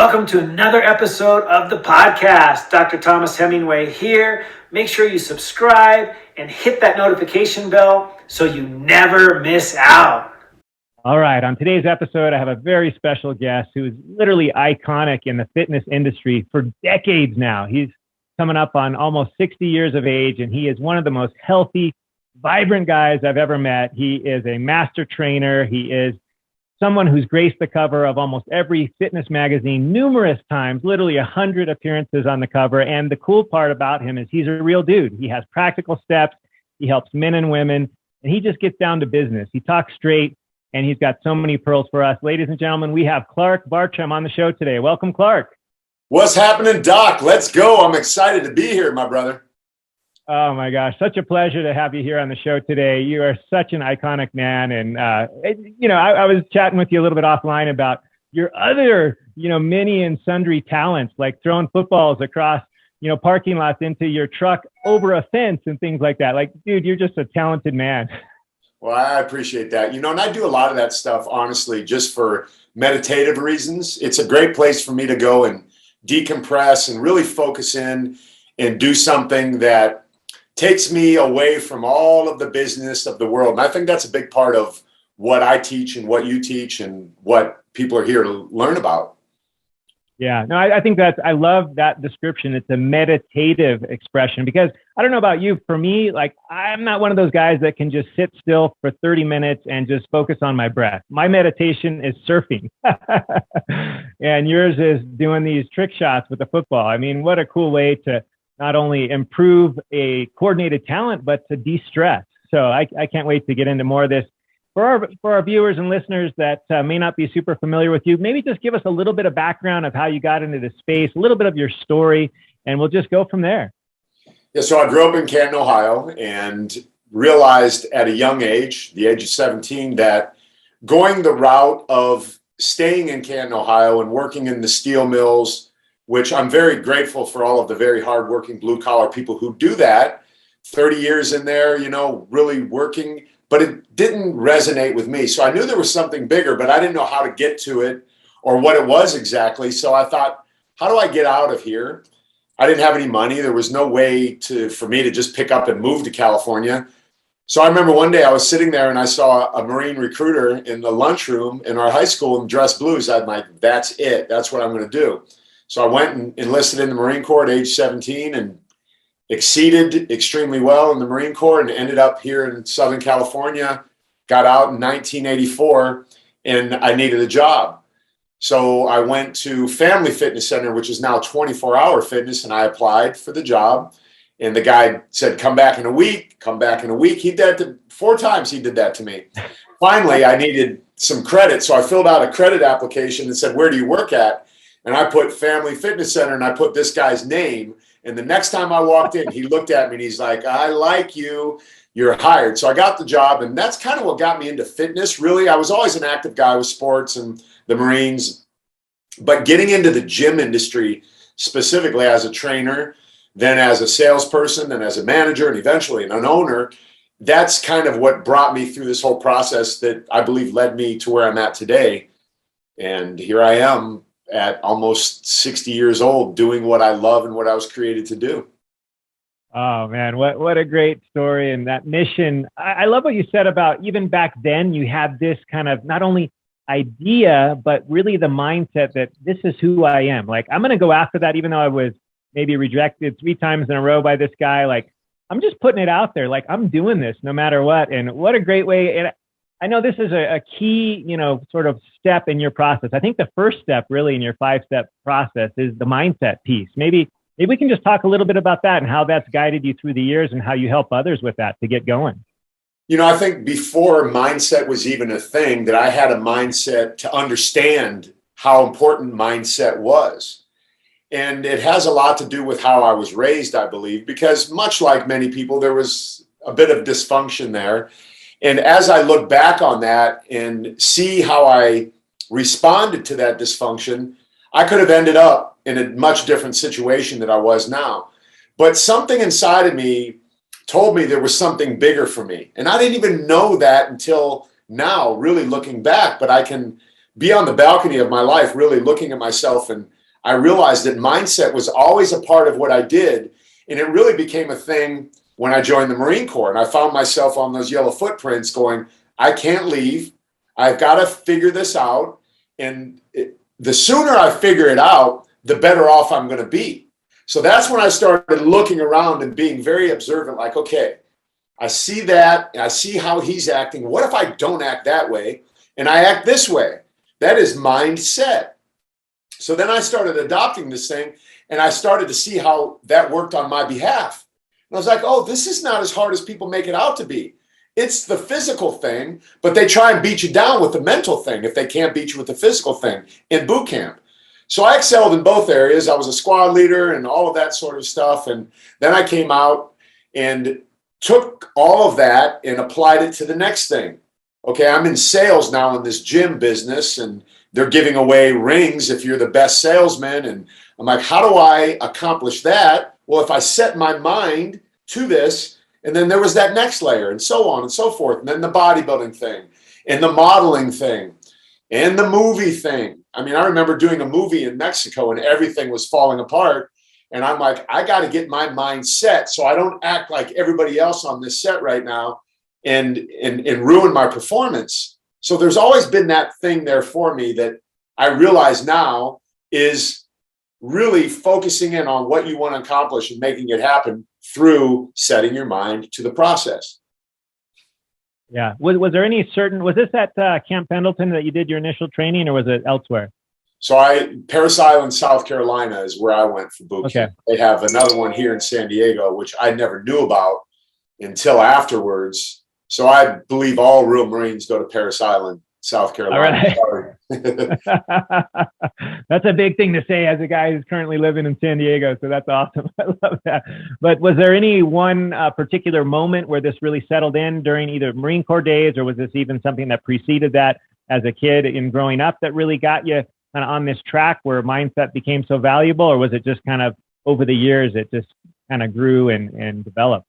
Welcome to another episode of the podcast. Dr. Thomas Hemingway here. Make sure you subscribe and hit that notification bell so you never miss out. All right. On today's episode, I have a very special guest who is literally iconic in the fitness industry for decades now. He's coming up on almost 60 years of age, and he is one of the most healthy, vibrant guys I've ever met. He is a master trainer. He is someone who's graced the cover of almost every fitness magazine numerous times, literally 100 appearances on the cover. And the cool part about him is he's a real dude. He has practical steps. He helps men and women, and he just gets down to business. He talks straight, and he's got so many pearls for us. Ladies and gentlemen, we have Clark Bartram on the show today. Welcome, Clark. What's happening, Doc? Let's go. I'm excited to be here, my brother. Oh my gosh, such a pleasure to have you here on the show today. You are such an iconic man. And, I was chatting with you a little bit offline about your other, many and sundry talents, like throwing footballs across, parking lots into your truck over a fence and things like that. Like, dude, you're just a talented man. Well, I appreciate that. And I do a lot of that stuff, honestly, just for meditative reasons. It's a great place for me to go and decompress and really focus in and do something that takes me away from all of the business of the world. And I think that's a big part of what I teach and what you teach and what people are here to learn about. Yeah, no, I think I love that description. It's a meditative expression because I don't know about you. For me, like, I'm not one of those guys that can just sit still for 30 minutes and just focus on my breath. My meditation is surfing. And yours is doing these trick shots with the football. I mean, what a cool way to not only improve a coordinated talent, but to de-stress. So I can't wait to get into more of this. For our viewers and listeners that may not be super familiar with you, maybe just give us a little bit of background of how you got into this space, a little bit of your story, and we'll just go from there. Yeah, so I grew up in Canton, Ohio, and realized at a young age, the age of 17, that going the route of staying in Canton, Ohio and working in the steel mills, which I'm very grateful for all of the very hardworking blue collar people who do that, 30 years in there, really working, but it didn't resonate with me. So I knew there was something bigger, but I didn't know how to get to it or what it was exactly. So I thought, how do I get out of here? I didn't have any money. There was no way for me to just pick up and move to California. So I remember one day I was sitting there and I saw a Marine recruiter in the lunchroom in our high school in dress blues. I'm like, that's it. That's what I'm going to do. So I went and enlisted in the Marine Corps at age 17 and exceeded extremely well in the Marine Corps and ended up here in Southern California, got out in 1984, and I needed a job. So I went to Family Fitness Center, which is now 24-hour fitness, and I applied for the job. And the guy said, come back in a week, come back in a week. He did that 4 times. He did that to me. Finally, I needed some credit. So I filled out a credit application and said, where do you work at? And I put Family Fitness Center and I put this guy's name. And the next time I walked in, he looked at me and he's like, I like you, you're hired. So I got the job, and that's kind of what got me into fitness, really. I was always an active guy with sports and the Marines, but getting into the gym industry, specifically as a trainer, then as a salesperson, then as a manager, and eventually an owner, that's kind of what brought me through this whole process that I believe led me to where I'm at today. And here I am at almost 60 years old, doing what I love and what I was created to do. Oh man, what a great story. And that mission, I love what you said about even back then, you had this kind of not only idea, but really the mindset that this is who I am. Like, I'm going to go after that, even though I was maybe rejected 3 times in a row by this guy. Like, I'm just putting it out there. Like, I'm doing this no matter what. And what a great way. And I know this is a key, sort of step in your process. I think the first step really in your 5-step process is the mindset piece. Maybe we can just talk a little bit about that and how that's guided you through the years and how you help others with that to get going. I think before mindset was even a thing, that I had a mindset to understand how important mindset was. And it has a lot to do with how I was raised, I believe, because much like many people, there was a bit of dysfunction there. And as I look back on that and see how I responded to that dysfunction, I could have ended up in a much different situation than I was now. But something inside of me told me there was something bigger for me. And I didn't even know that until now, really looking back. But I can be on the balcony of my life, really looking at myself. And I realized that mindset was always a part of what I did. And it really became a thing when I joined the Marine Corps. And I found myself on those yellow footprints going, I can't leave. I've got to figure this out. And the sooner I figure it out, the better off I'm going to be. So that's when I started looking around and being very observant, like, okay, I see that, and I see how he's acting. What if I don't act that way and I act this way? That is mindset. So then I started adopting this thing, and I started to see how that worked on my behalf. And I was like, oh, this is not as hard as people make it out to be. It's the physical thing, but they try and beat you down with the mental thing if they can't beat you with the physical thing in boot camp. So I excelled in both areas. I was a squad leader and all of that sort of stuff. And then I came out and took all of that and applied it to the next thing. Okay, I'm in sales now in this gym business, and they're giving away rings if you're the best salesman. And I'm like, how do I accomplish that? Well, if I set my mind to this, and then there was that next layer, and so on and so forth. And then the bodybuilding thing, and the modeling thing, and the movie thing. I mean, I remember doing a movie in Mexico and everything was falling apart. And I'm like, I got to get my mind set so I don't act like everybody else on this set right now and ruin my performance. So there's always been that thing there for me that I realize now is really focusing in on what you want to accomplish and making it happen through setting your mind to the process. Yeah. Was there any was this at Camp Pendleton that you did your initial training, or was it elsewhere? So Parris Island, South Carolina is where I went for boot camp. They have another one here in San Diego, which I never knew about until afterwards. So I believe all real Marines go to Parris Island, South Carolina. All right. That's a big thing to say as a guy who's currently living in San Diego. So that's awesome. I love that. But was there any one particular moment where this really settled in during either Marine Corps days, or was this even something that preceded that as a kid in growing up that really got you kind of on this track where mindset became so valuable? Or was it just kind of over the years, it just kind of grew and developed?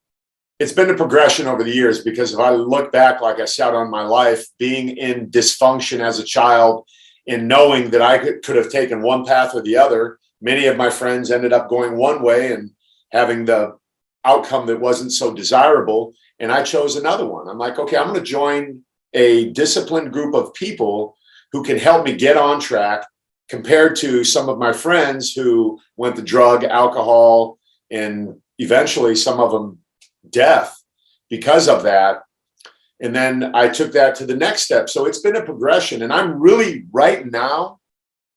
It's been a progression over the years, because if I look back, like I said, on my life, being in dysfunction as a child and knowing that I could have taken one path or the other, many of my friends ended up going one way and having the outcome that wasn't so desirable. And I chose another one. I'm like, okay, I'm going to join a disciplined group of people who can help me get on track, compared to some of my friends who went to drug, alcohol, and eventually some of them death because of that. And then I took that to the next step. So it's been a progression. And I'm really right now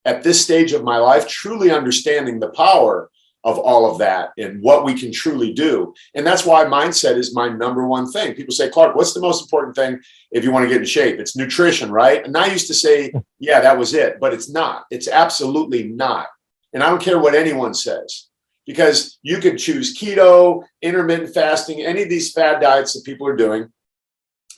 at this stage of my life, truly understanding the power of all of that and what we can truly do. And that's why mindset is my number one thing. People say, Clark, what's the most important thing if you want to get in shape? It's nutrition, right? And I used to say, yeah, that was it. But it's not. It's absolutely not. And I don't care what anyone says, because you could choose keto, intermittent fasting, any of these fad diets that people are doing.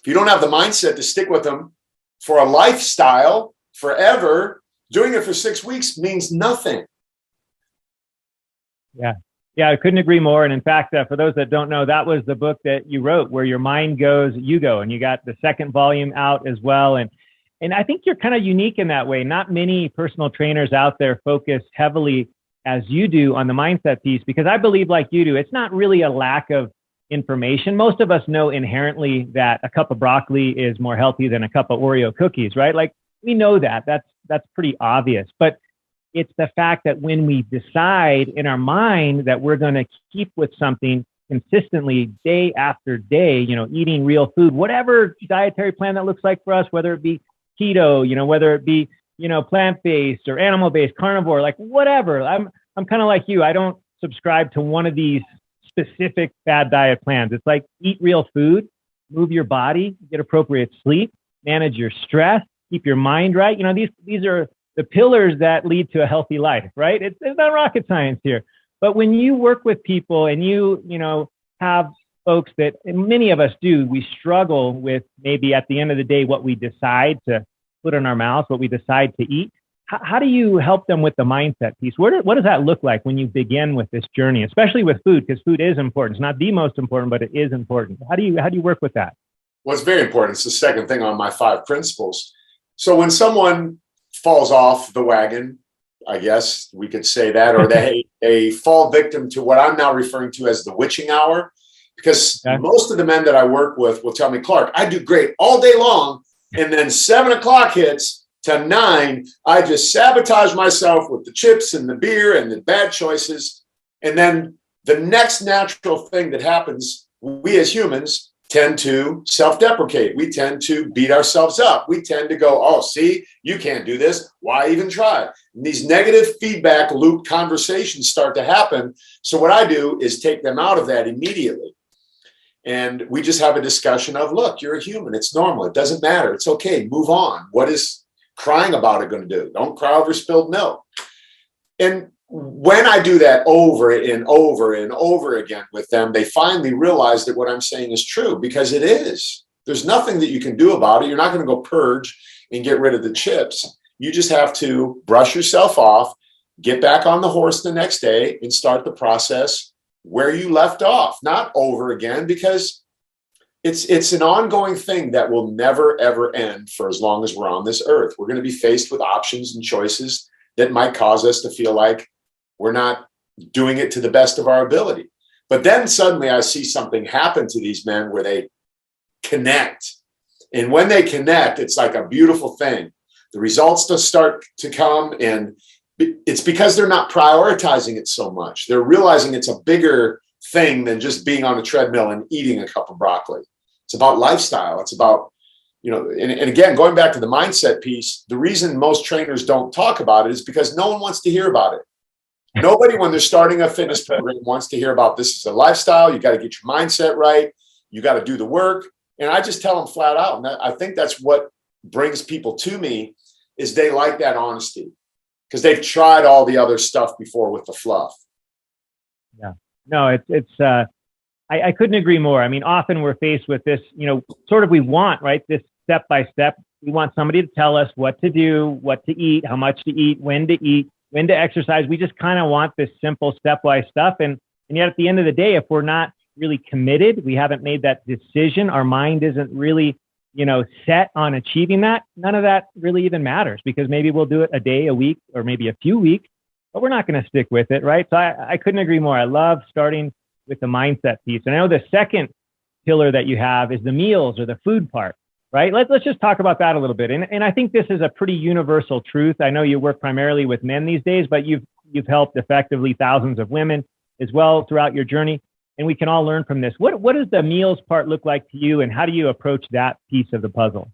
If you don't have the mindset to stick with them for a lifestyle forever, doing it for 6 weeks means nothing. Yeah, I couldn't agree more. And in fact, for those that don't know, that was the book that you wrote, Where Your Mind Goes, You Go. And you got the second volume out as well. And I think you're kind of unique in that way. Not many personal trainers out there focus heavily as you do on the mindset piece, because I believe, like you do, it's not really a lack of information. Most of us know inherently that a cup of broccoli is more healthy than a cup of Oreo cookies, right? Like, we know that. That's pretty obvious. But it's the fact that when we decide in our mind that we're going to keep with something consistently day after day, eating real food, whatever dietary plan that looks like for us, whether it be keto, whether it be, plant-based or animal-based, carnivore, like whatever. I'm kind of like you. I don't subscribe to one of these specific fad diet plans. It's like, eat real food, move your body, get appropriate sleep, manage your stress, keep your mind right. These are the pillars that lead to a healthy life, right? It's not rocket science here. But when you work with people and you have folks that, and many of us do, we struggle with maybe at the end of the day what we decide to put in our mouths, what we decide to eat. How do you help them with the mindset piece? What does that look like when you begin with this journey, especially with food? Because food is important. It's not the most important, but it is important. How do you work with that? Well, it's very important. It's the second thing on my 5 principles. So when someone falls off the wagon, I guess we could say that, or they fall victim to what I'm now referring to as the witching hour. Because most of the men that I work with will tell me, Clark, I do great all day long. And then 7 o'clock hits to 9, I just sabotage myself with the chips and the beer and the bad choices. And then the next natural thing that happens, we as humans tend to self-deprecate. We tend to beat ourselves up. We tend to go, oh, see, you can't do this. Why even try? And these negative feedback loop conversations start to happen. So what I do is take them out of that immediately. And we just have a discussion of, look, you're a human. It's normal. It doesn't matter. It's okay. Move on. What is crying about it going to do? Don't cry over spilled milk. And when I do that over and over and over again with them, they finally realize that what I'm saying is true, because it is. There's nothing that you can do about it. You're not going to go purge and get rid of the chips. You just have to brush yourself off, get back on the horse the next day, and start the process where you left off, not over again, because it's an ongoing thing that will never, ever end for as long as we're on this earth. We're going to be faced with options and choices that might cause us to feel like we're not doing it to the best of our ability. But then suddenly I see something happen to these men where they connect. And when they connect, it's like a beautiful thing. The results just start to come, and it's because they're not prioritizing it so much. They're realizing it's a bigger thing than just being on a treadmill and eating a cup of broccoli. It's about lifestyle. It's about, and again, going back to the mindset piece, the reason most trainers don't talk about it is because no one wants to hear about it. Nobody, when they're starting a fitness program, wants to hear about this is a lifestyle. You got to get your mindset right. You got to do the work. And I just tell them flat out. And I think that's what brings people to me, is they like that honesty, because they've tried all the other stuff before with the fluff. Yeah, no, I couldn't agree more. I mean, often we're faced with this, sort of, we want, right, this step by step. We want somebody to tell us what to do, what to eat, how much to eat, when to exercise. We just kind of want this simple stepwise stuff. And yet at the end of the day, if we're not really committed, we haven't made that decision, our mind isn't really, set on achieving that, none of that really even matters, because maybe we'll do it a day, a week, or maybe a few weeks, but we're not going to stick with it, right? So I couldn't agree more. I love starting with the mindset piece. And I know the second pillar that you have is the meals, or the food part, right? Let's just talk about that a little bit. And I think this is a pretty universal truth. I know you work primarily with men these days, but you've helped effectively thousands of women as well throughout your journey. And we can all learn from this. What does the meals part look like to you, and how do you approach that piece of the puzzle?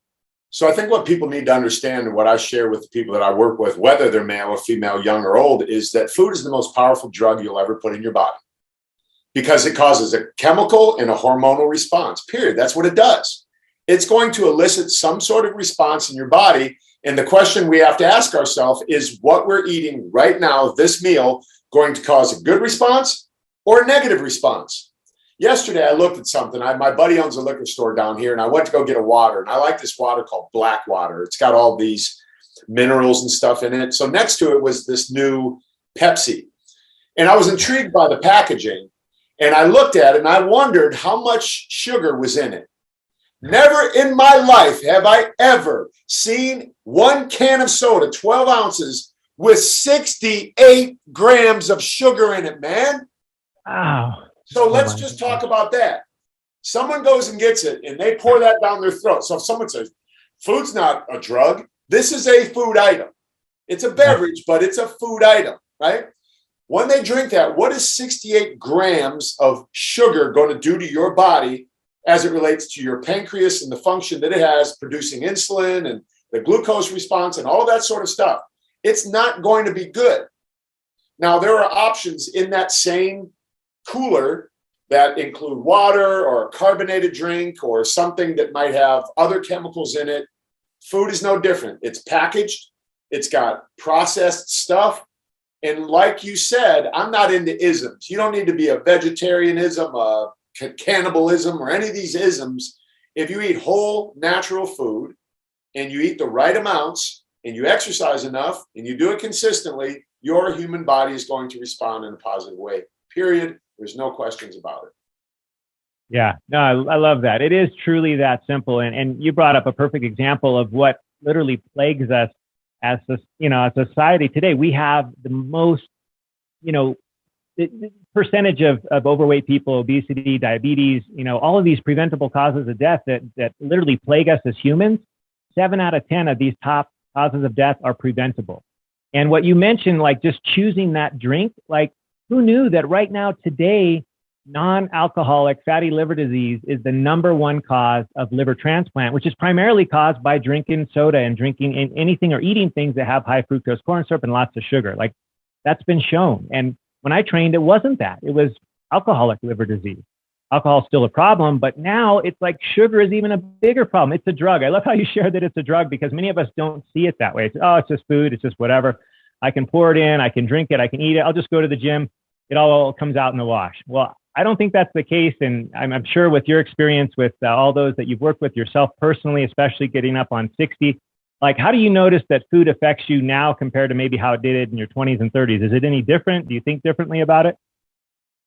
So I think what people need to understand, and what I share with the people that I work with, whether they're male or female, young or old, is that food is the most powerful drug you'll ever put in your body, because it causes a chemical and a hormonal response, period. That's what it does. It's going to elicit some sort of response in your body. And the question we have to ask ourselves is, what we're eating right now, this meal, going to cause a good response or a negative response? Yesterday, I looked at something. My buddy owns a liquor store down here, and I went to go get a water. And I like this water called black water. It's got all these minerals and stuff in it. So next to it was this new Pepsi. And I was intrigued by the packaging. And I looked at it, and I wondered how much sugar was in it. Never in my life have I ever seen one can of soda, 12 ounces, with 68 grams of sugar in it, man. Wow. So let's just talk about that. Someone goes and gets it, and they pour that down their throat. So if someone says, food's not a drug, this is a food item. It's a beverage, but it's a food item, right? When they drink that, what is 68 grams of sugar going to do to your body as it relates to your pancreas and the function that it has, producing insulin and the glucose response and all of that sort of stuff? It's not going to be good. Now, there are options in that same cooler that include water or a carbonated drink or something that might have other chemicals in it. Food is no different. It's packaged. It's got processed stuff. And like you said, I'm not into isms. You don't need to be a vegetarianism, a cannibalism, or any of these isms. If you eat whole, natural food, and you eat the right amounts, and you exercise enough, and you do it consistently, your human body is going to respond in a positive way, period. There's no questions about it. Yeah, no, I love that. It is truly that simple. And you brought up a perfect example of what literally plagues us as a, as a society today, we have the most, the percentage of overweight people, obesity, diabetes, all of these preventable causes of death that literally plague us as humans. 7 out of 10 of these top causes of death are preventable. And what you mentioned, like just choosing that drink, like who knew that right now today, non-alcoholic fatty liver disease is the #1 cause of liver transplant, which is primarily caused by drinking soda and drinking anything or eating things that have high fructose corn syrup and lots of sugar. Like that's been shown. And when I trained, it wasn't that. It was alcoholic liver disease. Alcohol is still a problem, but now it's like sugar is even a bigger problem. It's a drug. I love how you share that it's a drug because many of us don't see it that way. It's, oh, it's just food. It's just whatever. I can pour it in. I can drink it. I can eat it. I'll just go to the gym. It all comes out in the wash. Well, I don't think that's the case. And I'm sure with your experience with all those that you've worked with yourself personally, especially getting up on 60, like how do you notice that food affects you now compared to maybe how it did in your 20s and 30s? Is it any different? Do you think differently about it?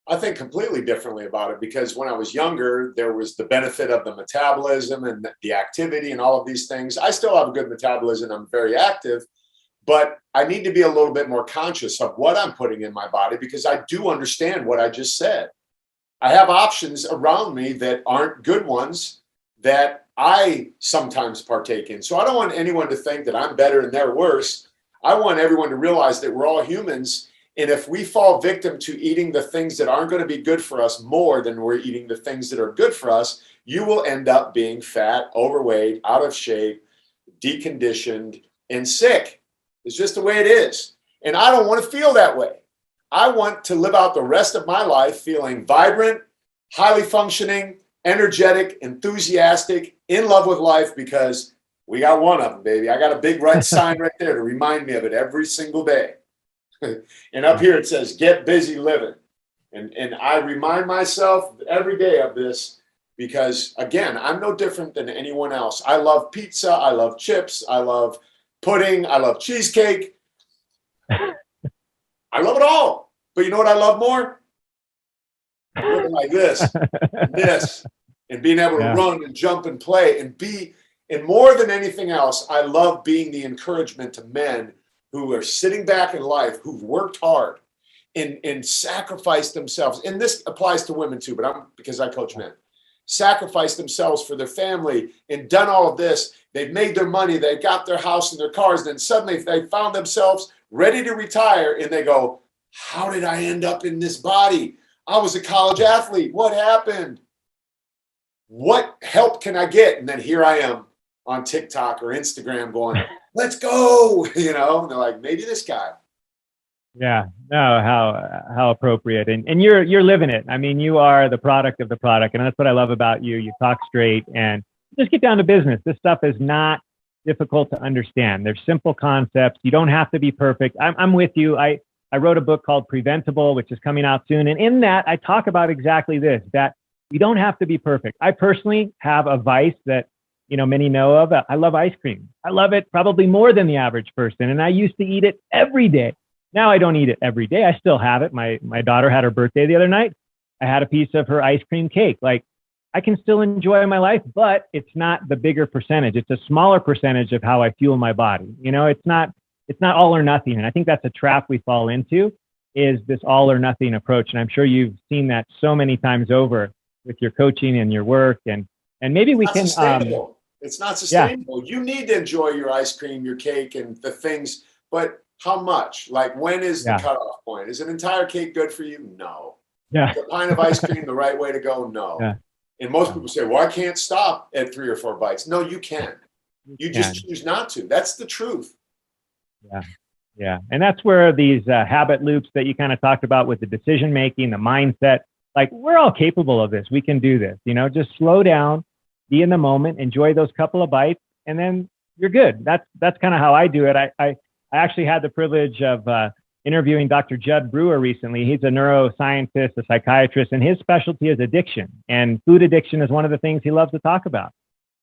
I think completely differently about it because when I was younger, there was the benefit of the metabolism and the activity and all of these things. I still have a good metabolism. I'm very active, but I need to be a little bit more conscious of what I'm putting in my body because I do understand what I just said. I have options around me that aren't good ones that I sometimes partake in. So I don't want anyone to think that I'm better and they're worse. I want everyone to realize that we're all humans. And if we fall victim to eating the things that aren't going to be good for us more than we're eating the things that are good for us, you will end up being fat, overweight, out of shape, deconditioned, and sick. It's just the way it is. And I don't want to feel that way. I want to live out the rest of my life feeling vibrant, highly functioning, energetic, enthusiastic, in love with life because we got one of them, baby. I got a big red sign right there to remind me of it every single day. And up here it says, get busy living. And I remind myself every day of this because, again, I'm no different than anyone else. I love pizza. I love chips. I love pudding. I love cheesecake. I love it all. But you know what I love more? Looking like this and this and being able to run and jump and play and more than anything else, I love being the encouragement to men who are sitting back in life, who've worked hard and sacrificed themselves. And this applies to women too, but because I coach men. Sacrificed themselves for their family and done all of this. They've made their money. They've got their house and their cars. Then suddenly they found themselves ready to retire and they go, how did I end up in this body? I was a college athlete. What happened? What help can I get? And then here I am on TikTok or Instagram going, let's go, and they're like, maybe this guy. Yeah, no, how appropriate. And you're living it. I mean, you are the product of the product. And that's what I love about you. You talk straight and just get down to business. This stuff is not difficult to understand. There's simple concepts. You don't have to be perfect. I'm with you. I wrote a book called Preventable, which is coming out soon. And in that, I talk about exactly this, that you don't have to be perfect. I personally have a vice that many know of. I love ice cream. I love it probably more than the average person. And I used to eat it every day. Now I don't eat it every day. I still have it. My daughter had her birthday the other night. I had a piece of her ice cream cake. Like I can still enjoy my life, but it's not the bigger percentage. It's a smaller percentage of how I fuel my body. It's not all or nothing. And I think that's a trap we fall into is this all or nothing approach. And I'm sure you've seen that so many times over with your coaching and your work. And maybe we can, it's not sustainable. Yeah. You need to enjoy your ice cream, your cake, and the things, but how much? Like, when is the cutoff point? Is an entire cake good for you? No. Yeah. Is a pint of ice cream the right way to go? No. Yeah. And most people say, well, I can't stop at 3 or 4 bites. No, you can. You just choose not to. That's the truth. Yeah. Yeah. And that's where these habit loops that you kind of talked about with the decision making, the mindset, like we're all capable of this. We can do this, just slow down, be in the moment, enjoy those couple of bites, and then you're good. That's kind of how I do it. I actually had the privilege of interviewing Dr. Judd Brewer recently. He's a neuroscientist, a psychiatrist, and his specialty is addiction. And food addiction is one of the things he loves to talk about.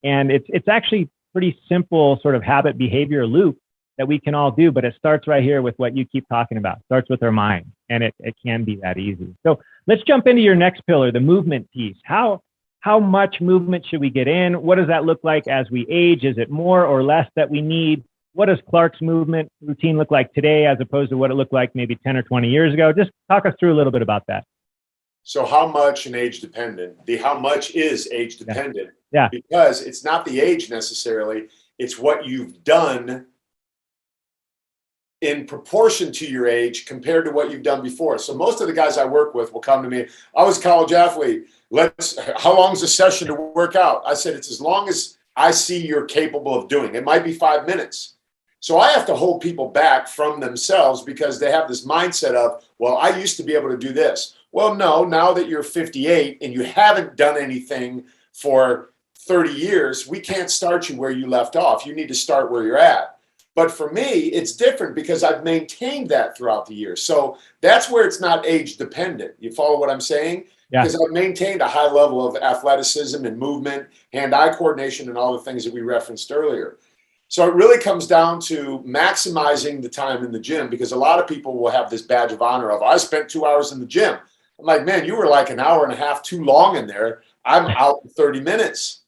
And it's actually pretty simple sort of habit behavior loop that we can all do, but it starts right here with what you keep talking about. It starts with our mind, and it can be that easy. So let's jump into your next pillar, the movement piece. How much movement should we get in? What does that look like as we age? Is it more or less that we need? what does Clark's movement routine look like today as opposed to what it looked like maybe 10 or 20 years ago? Just talk us through a little bit about that. So how much and age dependent? How much is age dependent? Yeah. Because it's not the age necessarily, it's what you've done in proportion to your age compared to what you've done before. So most of the guys I work with will come to me, I was a college athlete. How long is a session to work out? I said, it's as long as I see you're capable of doing. It might be 5 minutes. So I have to hold people back from themselves because they have this mindset of, well, I used to be able to do this. Well, no, now that you're 58 and you haven't done anything for 30 years, we can't start you where you left off. You need to start where you're at. But for me, it's different because I've maintained that throughout the years. So that's where it's not age dependent. You follow what I'm saying? Yeah. Because I've maintained a high level of athleticism and movement, hand-eye coordination, and all the things that we referenced earlier. So it really comes down to maximizing the time in the gym, because a lot of people will have this badge of honor of, I spent 2 hours in the gym. I'm like, man, you were like an hour and a half too long in there. I'm out in 30 minutes.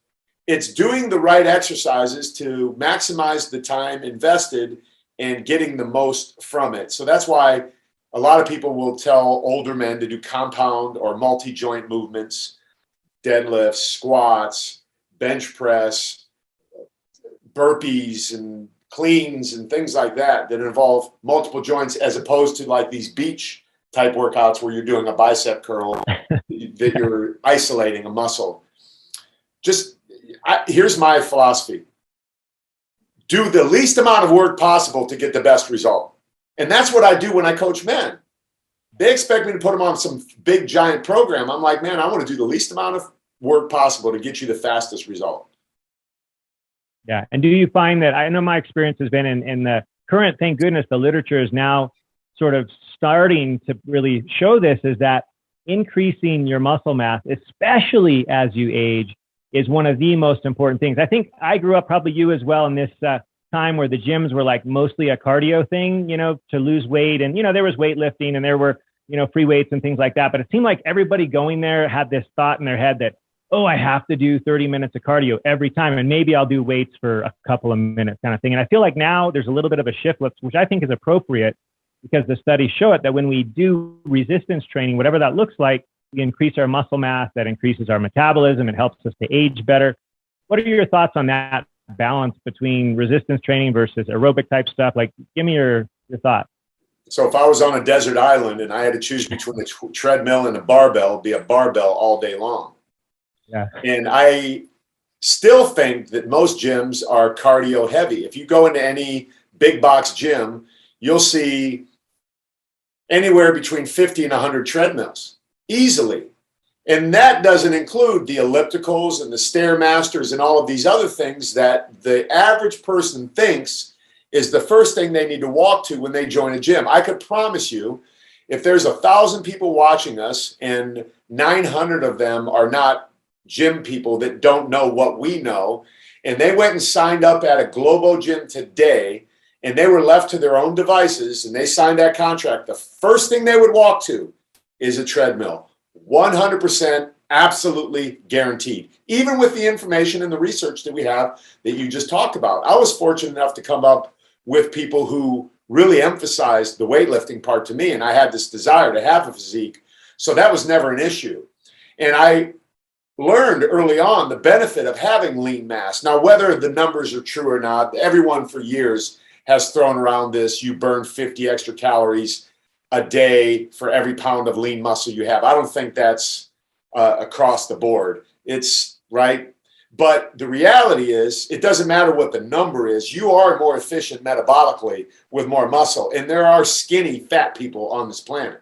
It's doing the right exercises to maximize the time invested and getting the most from it. So that's why a lot of people will tell older men to do compound or multi-joint movements, deadlifts, squats, bench press, burpees and cleans and things like that involve multiple joints, as opposed to like these beach type workouts where you're doing a bicep curl that you're isolating a muscle. Here's my philosophy. Do the least amount of work possible to get the best result. And that's what I do when I coach men. They expect me to put them on some big giant program. I'm like, man, I want to do the least amount of work possible to get you the fastest result. Yeah. And do you find that, I know my experience has been in the current, thank goodness, the literature is now sort of starting to really show this, is that increasing your muscle mass, especially as you age, is one of the most important things. I think I grew up, probably you as well, in this time where the gyms were like mostly a cardio thing, to lose weight. And, there was weightlifting and there were, free weights and things like that. But it seemed like everybody going there had this thought in their head that, oh, I have to do 30 minutes of cardio every time, and maybe I'll do weights for a couple of minutes kind of thing. And I feel like now there's a little bit of a shift, which I think is appropriate, because the studies show it, that when we do resistance training, whatever that looks like, we increase our muscle mass, that increases our metabolism, it helps us to age better. What are your thoughts on that balance between resistance training versus aerobic type stuff? Like, give me your thought. So if I was on a desert island and I had to choose between a treadmill and a barbell, it'd be a barbell all day long. Yeah. And I still think that most gyms are cardio heavy. If you go into any big box gym, you'll see anywhere between 50 and 100 treadmills easily. And that doesn't include the ellipticals and the Stairmasters and all of these other things that the average person thinks is the first thing they need to walk to when they join a gym. I could promise you, if there's 1,000 people watching us and 900 of them are not gym people that don't know what we know, and they went and signed up at a Globo gym today, and they were left to their own devices, and they signed that contract, the first thing they would walk to is a treadmill. 100% absolutely guaranteed. Even with the information and the research that we have that you just talked about. I was fortunate enough to come up with people who really emphasized the weightlifting part to me, and I had this desire to have a physique, so that was never an issue. And I learned early on the benefit of having lean mass. Now, whether the numbers are true or not, everyone for years has thrown around this, you burn 50 extra calories a day for every pound of lean muscle you have. I don't think that's across the board. It's right. But the reality is, it doesn't matter what the number is. You are more efficient metabolically with more muscle. And there are skinny, fat people on this planet.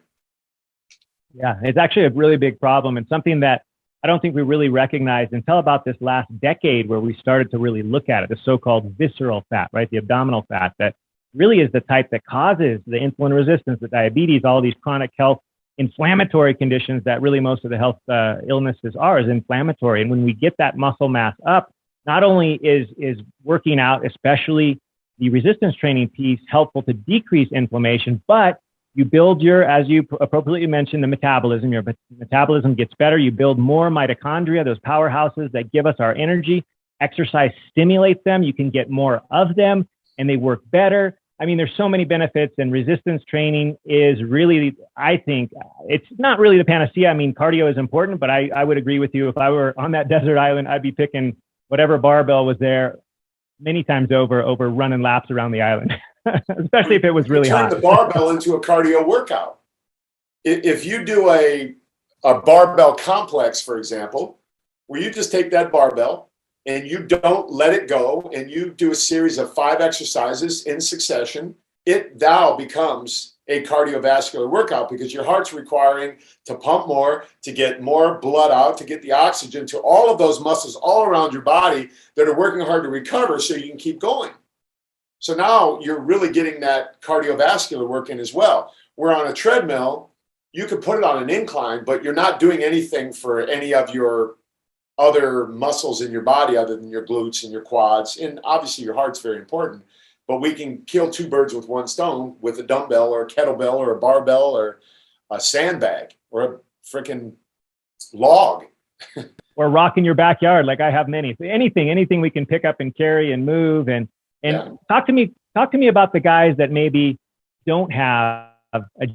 Yeah, it's actually a really big problem, and something that I don't think we really recognized until about this last decade, where we started to really look at it, the so-called visceral fat, right? The abdominal fat that really is the type that causes the insulin resistance, the diabetes, all these chronic health inflammatory conditions that really most of the health illnesses is inflammatory. And when we get that muscle mass up, not only is working out, especially the resistance training piece, helpful to decrease inflammation, but you build as you appropriately mentioned, the metabolism. Your metabolism gets better. You build more mitochondria, those powerhouses that give us our energy. Exercise stimulates them. You can get more of them. and they work better. I mean, there's so many benefits, and resistance training is really, I think, it's not really the panacea. I mean, cardio is important, but I would agree with you. If I were on that desert island, I'd be picking whatever barbell was there many times over running laps around the island, especially if it was really hot. Turn the barbell into a cardio workout. If you do a barbell complex, for example, where you just take that barbell and you don't let it go, and you do a series of 5 exercises in succession, it now becomes a cardiovascular workout, because your heart's requiring to pump more, to get more blood out, to get the oxygen to all of those muscles all around your body that are working hard to recover so you can keep going. So now you're really getting that cardiovascular work in as well. Where on a treadmill, you could put it on an incline, but you're not doing anything for any of your other muscles in your body other than your glutes and your quads. And obviously your heart's very important, but we can kill 2 birds with 1 stone with a dumbbell or a kettlebell or a barbell or a sandbag or a freaking log. Or rock in your backyard, like I have many. Anything we can pick up and carry and move. And Yeah. talk to me about the guys that maybe don't have a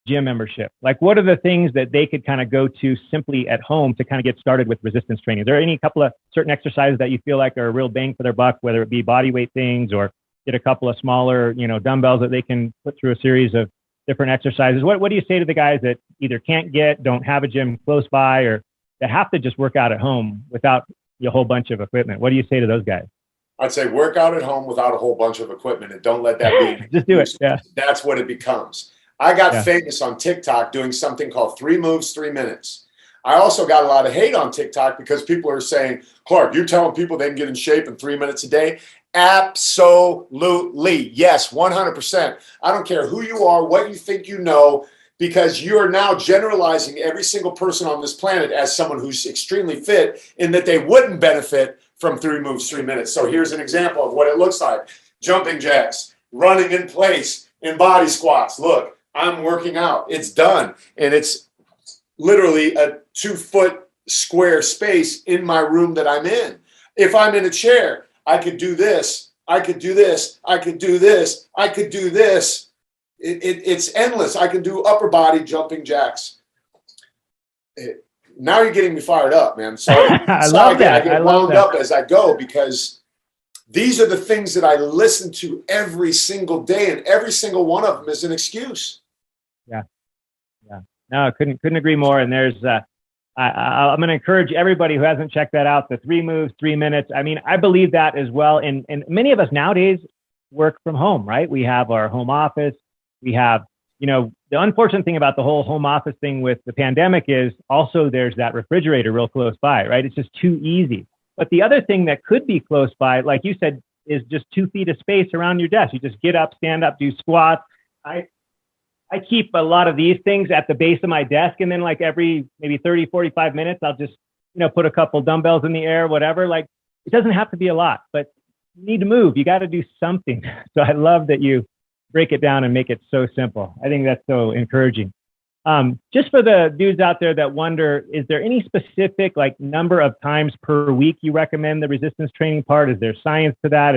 gym membership. Like, what are the things that they could kind of go to simply at home to kind of get started with resistance training? Is there any couple of certain exercises that you feel like are a real bang for their buck, whether it be body weight things or get a couple of smaller, dumbbells that they can put through a series of different exercises? What do you say to the guys that either can't don't have a gym close by, or that have to just work out at home without a whole bunch of equipment? What do you say to those guys? I'd say work out at home without a whole bunch of equipment, and don't let that be. Just do it. Yeah. That's what it becomes. I got famous on TikTok doing something called 3 moves, 3 minutes. I also got a lot of hate on TikTok because people are saying, Clark, you're telling people they can get in shape in 3 minutes a day? Absolutely. Yes, 100%. I don't care who you are, what you think you know, because you are now generalizing every single person on this planet as someone who's extremely fit, in that they wouldn't benefit from 3 moves, 3 minutes. So here's an example of what it looks like. Jumping jacks, running in place, in body squats. Look, I'm working out. It's done. And it's literally a 2-foot square space in my room that I'm in. If I'm in a chair, I could do this. I could do this. I could do this. I could do this. It's endless. I can do upper body jumping jacks. Now you're getting me fired up, man. So I love that. I get wound up as I go, because these are the things that I listen to every single day, and every single one of them is an excuse. Yeah. No, I couldn't agree more. And there's, I'm going to encourage everybody who hasn't checked that out, the 3 moves, 3 minutes. I mean, I believe that as well. And many of us nowadays work from home, right? We have our home office. We have, the unfortunate thing about the whole home office thing with the pandemic is also there's that refrigerator real close by, right? It's just too easy. But the other thing that could be close by, like you said, is just 2 feet of space around your desk. You just get up, stand up, do squats. I keep a lot of these things at the base of my desk, and then like every maybe 30, 45 minutes, I'll just, put a couple dumbbells in the air, whatever. Like, it doesn't have to be a lot, but you need to move. You got to do something. So I love that you break it down and make it so simple. I think that's so encouraging. Just for the dudes out there that wonder, is there any specific like number of times per week you recommend the resistance training part? Is there science to that?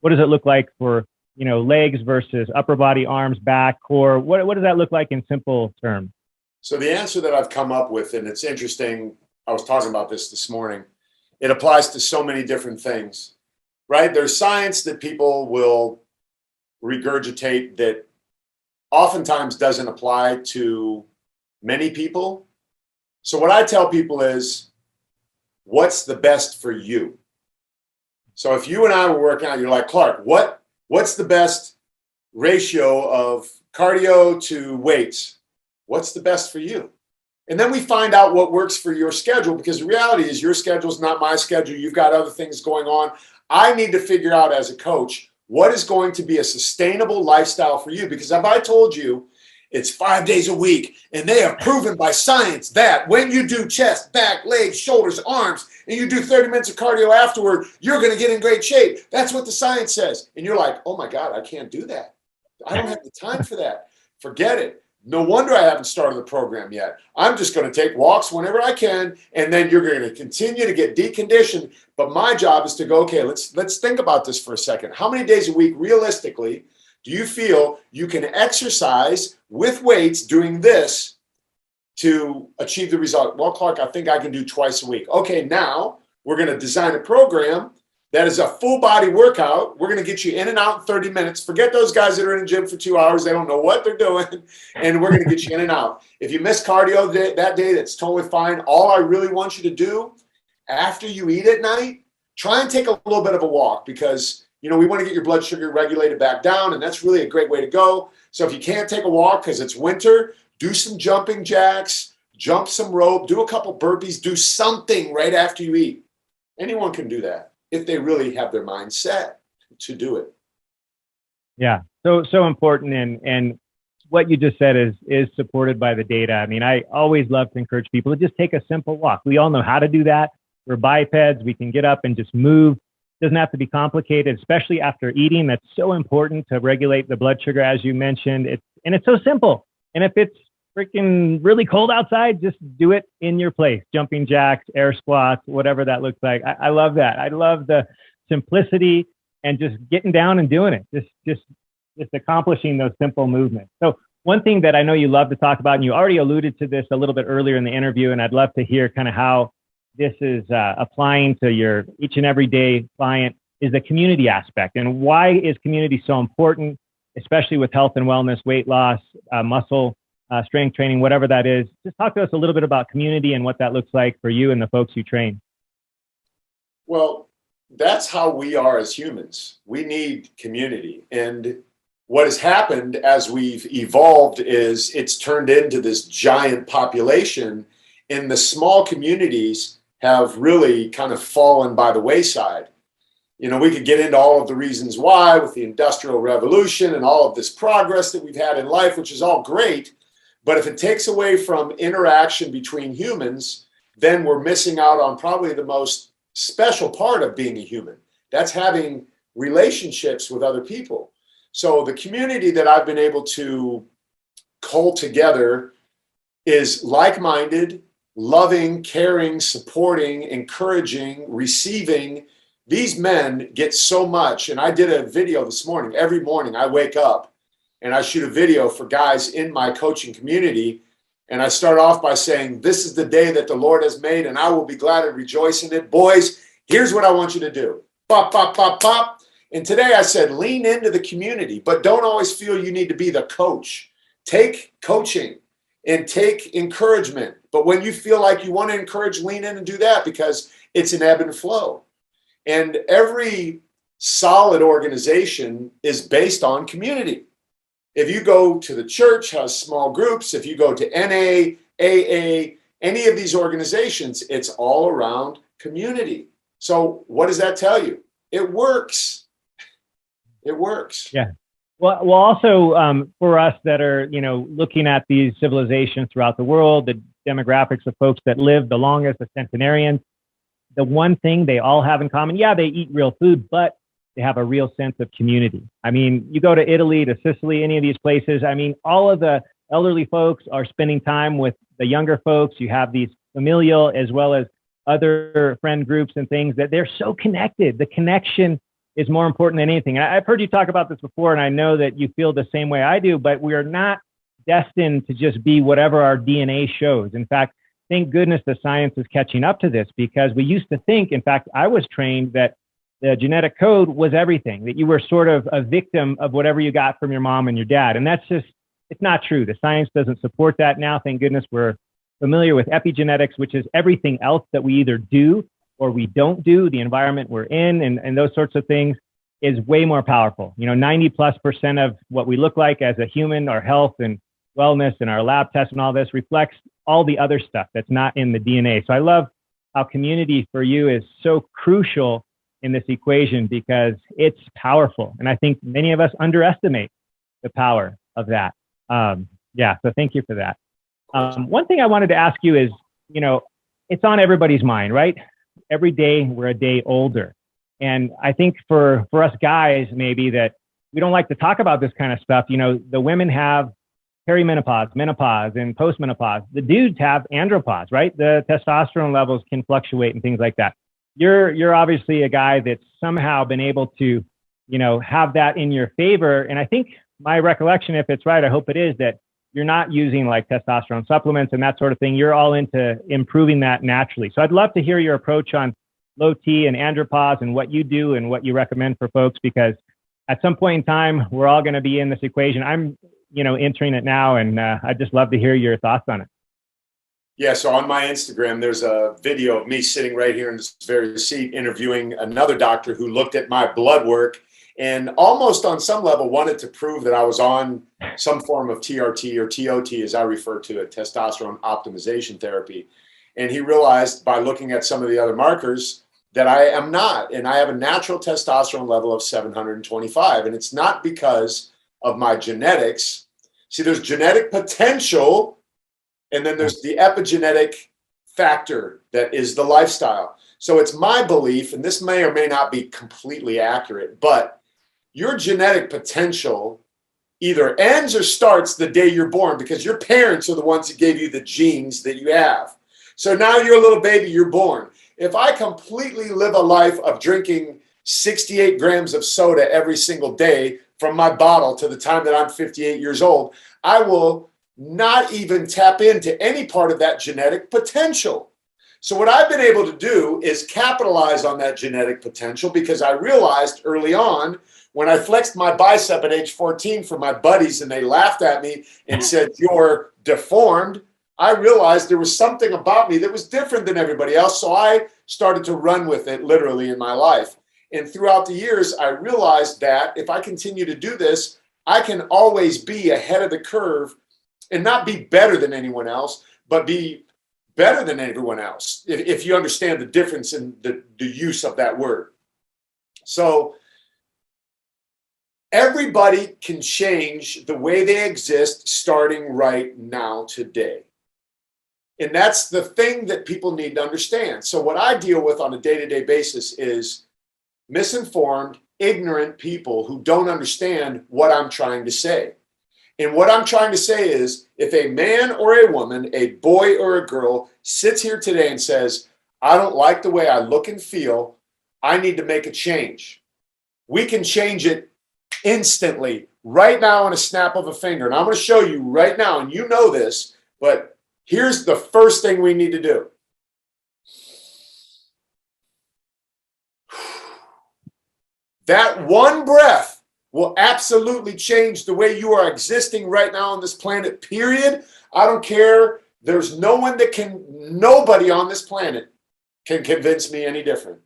What does it look like for, legs versus upper body, arms, back, core? What does that look like in simple terms? So the answer that I've come up with, and it's interesting, I was talking about this morning, it applies to so many different things, right? There's science that people will regurgitate that oftentimes doesn't apply to many people. So what I tell people is, what's the best for you? So if you and I were working out, you're like, Clark, what's the best ratio of cardio to weights? What's the best for you? And then we find out what works for your schedule, because the reality is your schedule is not my schedule. You've got other things going on. I need to figure out as a coach, what is going to be a sustainable lifestyle for you? Because if I told you it's 5 days a week, and they have proven by science that when you do chest, back, legs, shoulders, arms, and you do 30 minutes of cardio afterward, you're going to get in great shape. That's what the science says. And you're like, oh my God, I can't do that. I don't have the time for that. Forget it. No wonder I haven't started the program yet. I'm just going to take walks whenever I can, and then you're going to continue to get deconditioned. But my job is to go, okay, let's think about this for a second. How many days a week, realistically, do you feel you can exercise with weights doing this to achieve the result? Well, Clark, I think I can do twice a week. Okay, now we're going to design a program that is a full body workout. We're going to get you in and out in 30 minutes. Forget those guys that are in the gym for 2 hours. They don't know what they're doing. And we're going to get you in and out. If you miss cardio that day, that's totally fine. All I really want you to do after you eat at night, try and take a little bit of a walk, because, we want to get your blood sugar regulated back down. And that's really a great way to go. So if you can't take a walk because it's winter, do some jumping jacks, jump some rope, do a couple burpees, do something right after you eat. Anyone can do that if they really have their mind set to do it. Yeah, so important. And what you just said is supported by the data. I mean, I always love to encourage people to just take a simple walk. We all know how to do that. We're bipeds. We can get up and just move. It doesn't have to be complicated, especially after eating. That's so important to regulate the blood sugar, as you mentioned. It's so simple. And if it's freaking really cold outside, just do it in your place. Jumping jacks, air squats, whatever that looks like. I love that. I love the simplicity and just getting down and doing it. Just accomplishing those simple movements. So one thing that I know you love to talk about, and you already alluded to this a little bit earlier in the interview, and I'd love to hear kind of how this is applying to your each and every day client, is the community aspect. And why is community so important, especially with health and wellness, weight loss, muscle strength training, whatever that is? Just talk to us a little bit about community and what that looks like for you and the folks you train. Well, that's how we are as humans. We need community. And what has happened as we've evolved is it's turned into this giant population, and the small communities have really kind of fallen by the wayside. We could get into all of the reasons why with the Industrial Revolution and all of this progress that we've had in life, which is all great. But if it takes away from interaction between humans, then we're missing out on probably the most special part of being a human. That's having relationships with other people. So the community that I've been able to cull together is like-minded, loving, caring, supporting, encouraging, receiving. These men get so much. And I did a video this morning. Every morning I wake up and I shoot a video for guys in my coaching community. And I start off by saying, this is the day that the Lord has made, and I will be glad and rejoice in it. Boys, here's what I want you to do. Pop, pop, pop, pop. And today I said, lean into the community, but don't always feel you need to be the coach. Take coaching and take encouragement. But when you feel like you want to encourage, lean in and do that, because it's an ebb and flow. And every solid organization is based on community. If you go to the church, has small groups. If you go to NA, AA, any of these organizations, it's all around community. So what does that tell you? It works. It works. Yeah. Well, also for us that are, looking at these civilizations throughout the world, the demographics of folks that live the longest, the centenarians, the one thing they all have in common, they eat real food, but they have a real sense of community. I mean, you go to Italy, to Sicily, any of these places, I mean, all of the elderly folks are spending time with the younger folks. You have these familial as well as other friend groups and things that they're so connected. The connection is more important than anything. I've heard you talk about this before, and I know that you feel the same way I do, but we are not destined to just be whatever our DNA shows. In fact, thank goodness the science is catching up to this, because we used to think, in fact, I was trained that the genetic code was everything, that you were sort of a victim of whatever you got from your mom and your dad. And that's just, it's not true. The science doesn't support that now. Thank goodness we're familiar with epigenetics, which is everything else that we either do or we don't do, the environment we're in, and those sorts of things is way more powerful. 90+% of what we look like as a human, our health and wellness and our lab tests and all this reflects all the other stuff that's not in the DNA. So I love how community for you is so crucial in this equation, because it's powerful. And I think many of us underestimate the power of that. So thank you for that. One thing I wanted to ask you is, it's on everybody's mind, right? Every day we're a day older. And I think for us guys, maybe that we don't like to talk about this kind of stuff. The women have perimenopause, menopause, and postmenopause. The dudes have andropause, right? The testosterone levels can fluctuate and things like that. You're obviously a guy that's somehow been able to, have that in your favor. And I think my recollection, if it's right, I hope it is, that you're not using like testosterone supplements and that sort of thing. You're all into improving that naturally. So I'd love to hear your approach on low T and andropause and what you do and what you recommend for folks, because at some point in time, we're all going to be in this equation. I'm, entering it now, and I'd just love to hear your thoughts on it. Yeah, so on my Instagram, there's a video of me sitting right here in this very seat interviewing another doctor who looked at my blood work and almost on some level wanted to prove that I was on some form of TRT or TOT, as I refer to it, testosterone optimization therapy. And he realized by looking at some of the other markers that I am not, and I have a natural testosterone level of 725. And it's not because of my genetics. See, there's genetic potential, and then there's the epigenetic factor that is the lifestyle. So it's my belief, and this may or may not be completely accurate, but your genetic potential either ends or starts the day you're born, because your parents are the ones that gave you the genes that you have. So now you're a little baby, you're born. If I completely live a life of drinking 68 grams of soda every single day from my bottle to the time that I'm 58 years old, I will not even tap into any part of that genetic potential. So what I've been able to do is capitalize on that genetic potential, because I realized early on when I flexed my bicep at age 14 for my buddies and they laughed at me and said, "You're deformed," I realized there was something about me that was different than everybody else. So I started to run with it literally in my life. And throughout the years, I realized that if I continue to do this, I can always be ahead of the curve and not be better than anyone else, but be better than everyone else, if you understand the difference in the use of that word. So everybody can change the way they exist starting right now today. And that's the thing that people need to understand. So what I deal with on a day-to-day basis is misinformed, ignorant people who don't understand what I'm trying to say. And what I'm trying to say is, if a man or a woman, a boy or a girl sits here today and says, "I don't like the way I look and feel, I need to make a change," we can change it instantly, right now, on a snap of a finger. And I'm going to show you right now, and you know this, but here's the first thing we need to do. That one breath will absolutely change the way you are existing right now on this planet, period. I don't care. There's nobody on this planet can convince me any different.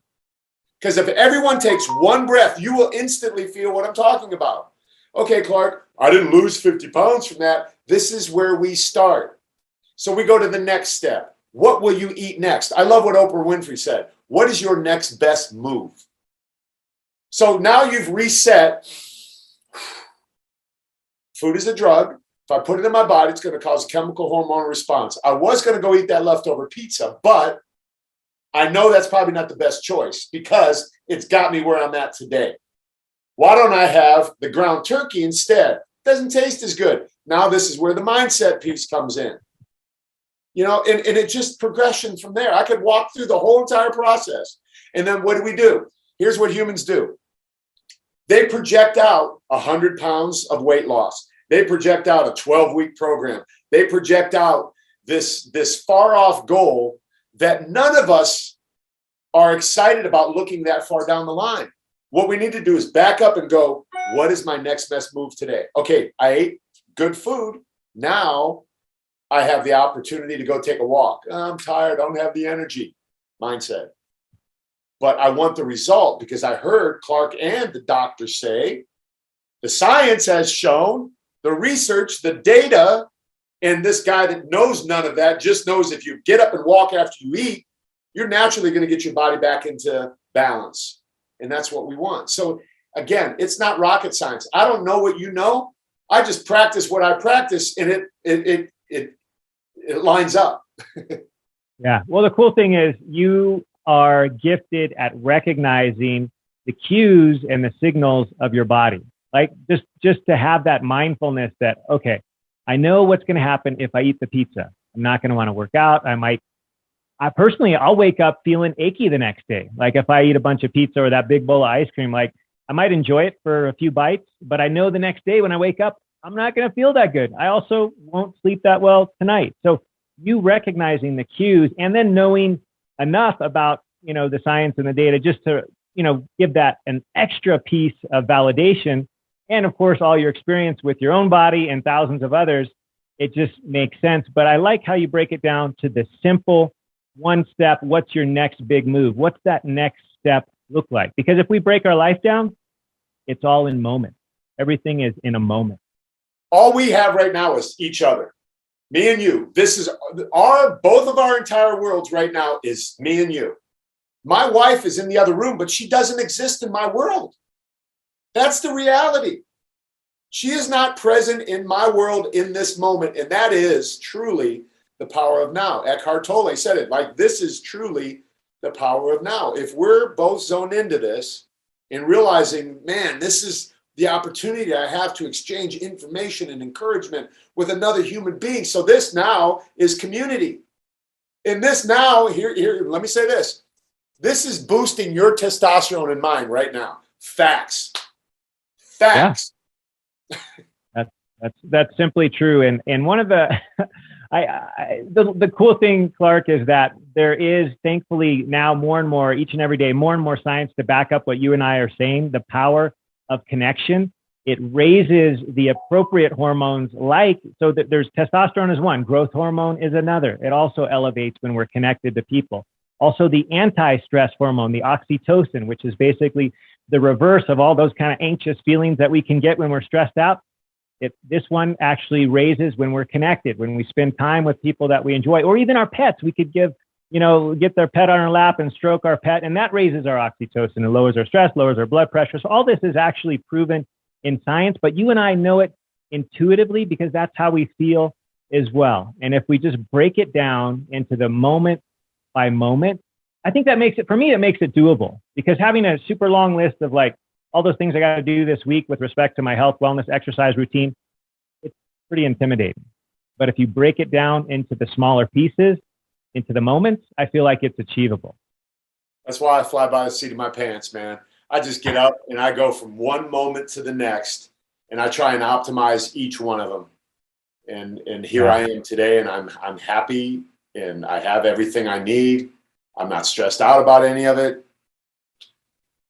Because if everyone takes one breath, you will instantly feel what I'm talking about. Okay, Clark, I didn't lose 50 pounds from that. This is where we start. So we go to the next step. What will you eat next? I love what Oprah Winfrey said. What is your next best move? So now you've reset. Food is a drug. If I put it in my body, it's going to cause a chemical hormone response. I was going to go eat that leftover pizza, but I know that's probably not the best choice because it's got me where I'm at today. Why don't I have the ground turkey instead? Doesn't taste as good. Now this is where the mindset piece comes in. And it's just progression from there. I could walk through the whole entire process. And then what do? Here's what humans do. They project out 100 pounds of weight loss. They project out a 12-week program. They project out this far-off goal that none of us are excited about looking that far down the line. What we need to do is back up and go, what is my next best move today? Okay, I ate good food. Now I have the opportunity to go take a walk. I'm tired. I don't have the energy. Mindset. But I want the result because I heard Clark and the doctor say the science has shown, the research, the data, and this guy that knows none of that just knows if you get up and walk after you eat, you're naturally going to get your body back into balance. And that's what we want. So again, it's not rocket science. I don't know what you know. I just practice what I practice, and it lines up. Yeah. Well, the cool thing is you are gifted at recognizing the cues and the signals of your body. Like just to have that mindfulness that, okay, I know what's going to happen if I eat the pizza. I'm not going to want to work out. I'll wake up feeling achy the next day. Like if I eat a bunch of pizza or that big bowl of ice cream, like I might enjoy it for a few bites, but I know the next day when I wake up, I'm not going to feel that good. I also won't sleep that well tonight. So you recognizing the cues and then knowing enough about, the science and the data just to, give that an extra piece of validation. And of course, all your experience with your own body and thousands of others, it just makes sense. But I like how you break it down to the simple one step. What's your next big move? What's that next step look like? Because if we break our life down, it's all in moments. Everything is in a moment. All we have right now is each other, me and you. This is both of our entire worlds right now is me and you. My wife is in the other room, but she doesn't exist in my world. That's the reality. She is not present in my world in this moment. And that is truly the power of now. Eckhart Tolle said it, like, this is truly the power of now. If we're both zoned into this and realizing, man, this is the opportunity I have to exchange information and encouragement with another human being. So this now is community. And this now, here, let me say this. This is boosting your testosterone and mine right now. Facts. Yeah. That's simply true. And one of the the cool thing, Clark, is that there is thankfully now more and more each and every day, more and more science to back up what you and I are saying, the power of connection. It raises the appropriate hormones so that there's testosterone is one, growth hormone is another. It also elevates when we're connected to people. Also the anti-stress hormone, the oxytocin, which is basically the reverse of all those kind of anxious feelings that we can get when we're stressed out. This one actually raises when we're connected, when we spend time with people that we enjoy, or even our pets. We could get their pet on our lap and stroke our pet, and that raises our oxytocin and lowers our stress, lowers our blood pressure. So all this is actually proven in science, but you and I know it intuitively because that's how we feel as well. And if we just break it down into the moment by moment, I think that makes it doable, because having a super long list of like all those things I got to do this week with respect to my health, wellness, exercise routine, it's pretty intimidating. But if you break it down into the smaller pieces, into the moments, I feel like it's achievable. That's why I fly by the seat of my pants, man. I just get up and I go from one moment to the next, and I try and optimize each one of them. And here I am today, and I'm happy, and I have everything I need. I'm not stressed out about any of it.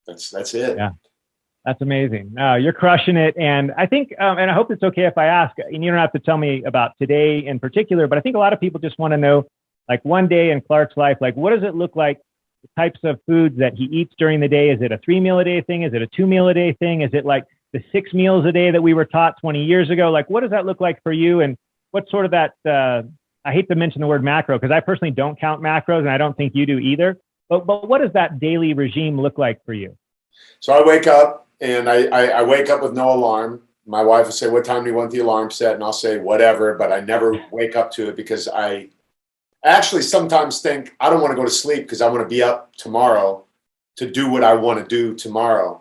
That's it. Yeah. That's amazing. You're crushing it. And I think, and I hope it's okay if I ask, and you don't have to tell me about today in particular, but I think a lot of people just want to know, like one day in Clark's life, like what does it look like, the types of foods that he eats during the day? Is it a 3 meal a day thing? Is it a 2 meal a day thing? Is it like the 6 meals a day that we were taught 20 years ago? Like, what does that look like for you? And what sort of that, I hate to mention the word macro, because I personally don't count macros, and I don't think you do either. But what does that daily regime look like for you? So I wake up, and I wake up with no alarm. My wife will say, what time do you want the alarm set? And I'll say, whatever, but I never wake up to it, because I actually sometimes think I don't want to go to sleep because I want to be up tomorrow to do what I want to do tomorrow.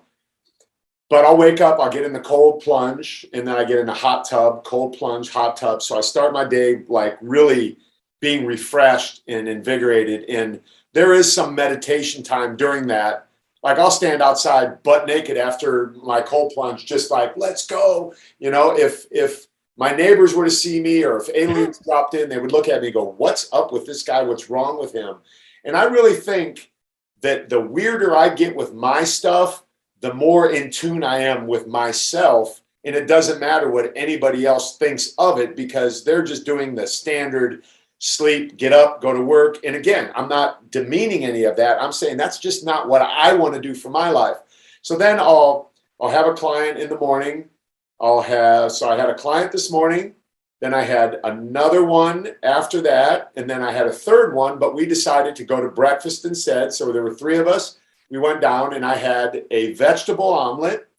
But I'll wake up, I'll get in the cold plunge, and then I get in the hot tub, cold plunge, hot tub. So I start my day like really being refreshed and invigorated. And there is some meditation time during that. Like I'll stand outside butt naked after my cold plunge, just like, let's go. If my neighbors were to see me, or if aliens dropped in, they would look at me and go, what's up with this guy? What's wrong with him? And I really think that the weirder I get with my stuff, the more in tune I am with myself. And it doesn't matter what anybody else thinks of it, because they're just doing the standard sleep, get up, go to work. And again, I'm not demeaning any of that. I'm saying that's just not what I want to do for my life. So then I'll have a client in the morning. So I had a client this morning, then I had another one after that, and then I had a third one, but we decided to go to breakfast instead. So there were 3 of us. We went down, and I had a vegetable omelet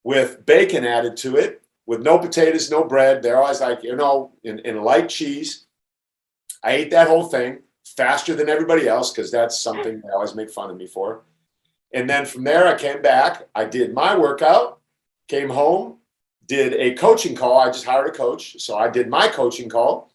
with bacon added to it, with no potatoes, no bread. They're always like, in light cheese. I ate that whole thing faster than everybody else, because that's something they always make fun of me for. And then from there, I came back. I did my workout, came home, did a coaching call. I just hired a coach. So I did my coaching call,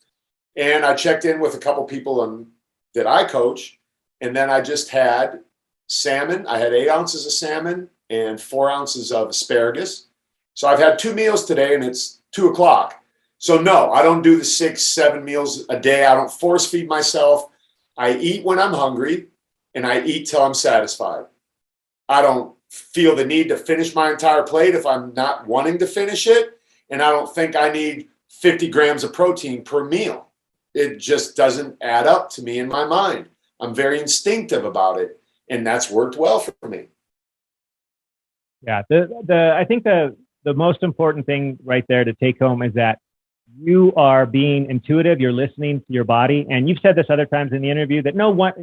and I checked in with a couple people that I coach. And then I just had salmon. I had 8 ounces of salmon and 4 ounces of asparagus. So I've had 2 meals today, and it's 2:00. So no, I don't do the 6, 7 meals a day. I don't force feed myself. I eat when I'm hungry, and I eat till I'm satisfied. I don't feel the need to finish my entire plate if I'm not wanting to finish it. And I don't think I need 50 grams of protein per meal. It just doesn't add up to me in my mind. I'm very instinctive about it, and that's worked well for me. Yeah, I think the most important thing right there to take home is that you are being intuitive. You're listening to your body, and you've said this other times in the interview that no one,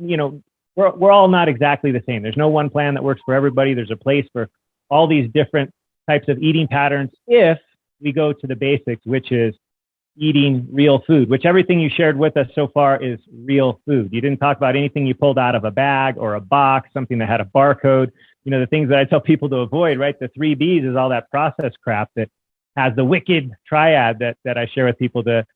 we're all not exactly the same. There's no one plan that works for everybody. There's a place for all these different types of eating patterns if we go to the basics, which is eating real food, which everything you shared with us so far is real food. You didn't talk about anything you pulled out of a bag or a box, something that had a barcode. The things that I tell people to avoid, right? The 3 Bs is all that processed crap that has the wicked triad that I share with people, the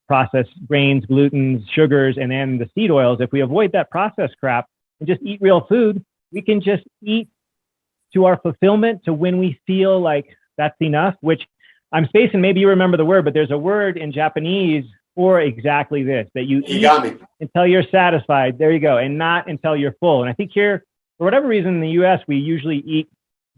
processed grains, glutens, sugars, and then the seed oils. If we avoid that processed crap and just eat real food, we can just eat to our fulfillment, to when we feel like that's enough, which I'm spacing, maybe you remember the word, but there's a word in Japanese for exactly this, that you eat until you're satisfied. There you go. And not until you're full. And I think here, for whatever reason in the US, we usually eat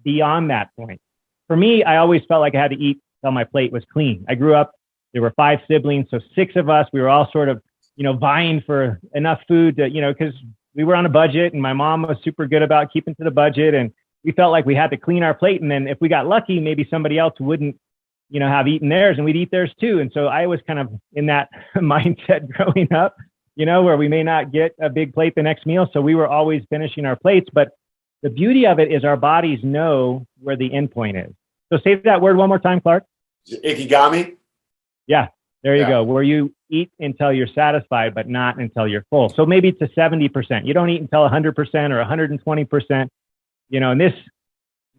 beyond that point. For me, I always felt like I had to eat till my plate was clean. I grew up, there were 5 siblings, so 6 of us, we were all sort of, vying for enough food to, because we were on a budget, and my mom was super good about keeping to the budget, and we felt like we had to clean our plate. And then if we got lucky, maybe somebody else wouldn't, have eaten theirs, and we'd eat theirs too. And so I was kind of in that mindset growing up, where we may not get a big plate the next meal. So we were always finishing our plates. But the beauty of it is our bodies know where the end point is. So say that word one more time, Clark. Ikigami? Yeah, there you go. Where you eat until you're satisfied, but not until you're full. So maybe to 70%. You don't eat until 100% or 120%. And this,